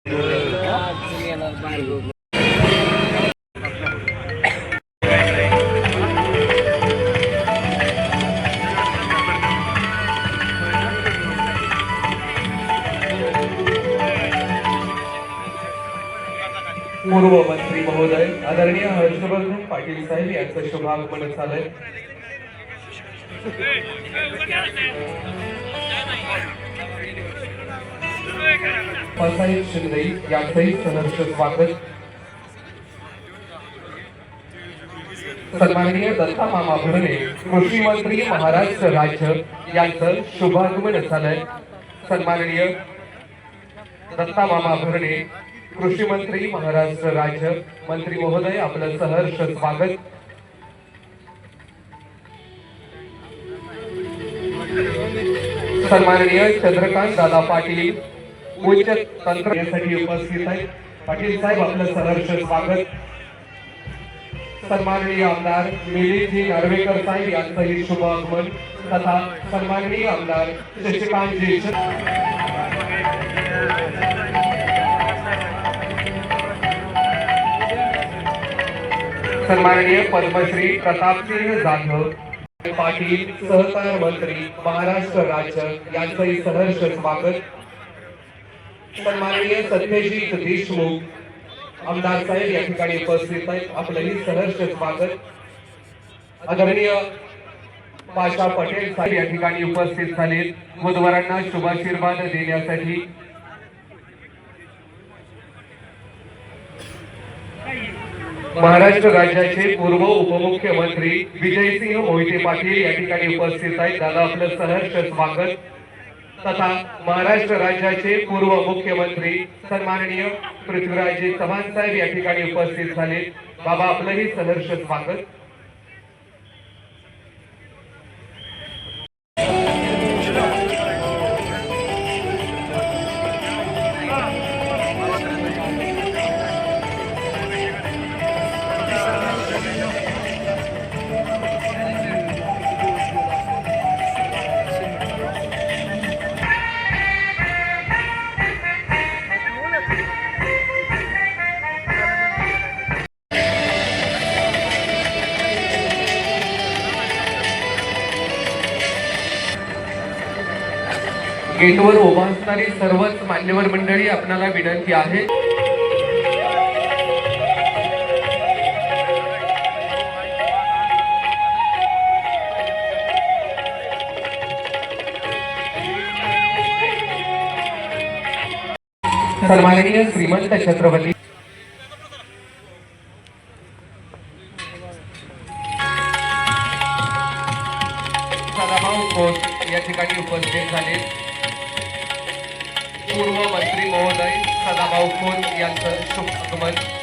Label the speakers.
Speaker 1: पूर्व मंत्री महोदय आदरणीय हर्षवर्धन पाटील साहेब यांचं शुभागमन झालंय। पंचायत शिंदे यांचंही सहर्ष स्वागत। सन्माननीय दत्ता मामा भरणे कृषी मंत्री महाराष्ट्र राज्य यांचं शुभागमन झालंय। सन्माननीय दत्ता मामा भरणे कृषी मंत्री महाराष्ट्र राज्य मंत्री महोदय आपलं सहर्ष स्वागत। सन्माननीय चंद्रकांत दादा पाटील उच्च तंत्रज्ञानासाठी उपस्थित आहेत। पाटील साहेब आपलं सहर्ष स्वागत। सन्माननीय आमदार मिलिंदजी नार्वेकर साहेब यांचंही शुभागमन तथा सन्माननीय आमदार शशिकांतजी सन्माननीय पद्मश्री प्रतापसिंह जाधव पाटील सहकार मंत्री महाराष्ट्र राज्य यांचंही सहर्ष स्वागत। सन्माननीय सत्यजित देशमुख आमदार साहेब या ठिकाणी उपस्थित आहेत, आपलंही सहर्ष स्वागत। आदरणीय पाशा पटेल साहेब या ठिकाणी उपस्थित झालेत, बुधवारांना शुभाशीर्वाद देण्यासाठी। महाराष्ट्र राज्याचे पूर्व उपमुख्यमंत्री विजयसिंह मोहिते पाटील या ठिकाणी उपस्थित आहेत, दादा आपलं सहर्ष स्वागत। तथा महाराष्ट्र राज्याचे पूर्व मुख्यमंत्री सन्माननीय पृथ्वीराज चव्हाण साहेब या ठिकाणी उपस्थित झाले, बाबा आपलंही सहर्ष स्वागत। गेटवर उभा असणारी सर्वच मान्यवर मंडळी आपल्याला विनंती आहे, सन्माननीय श्रीमंत छत्रपती सदाभाऊ खोत या ठिकाणी उपस्थित झाले। पूर्व मंत्री महोदय सदाभाऊ खोत यांचं शुभागमन।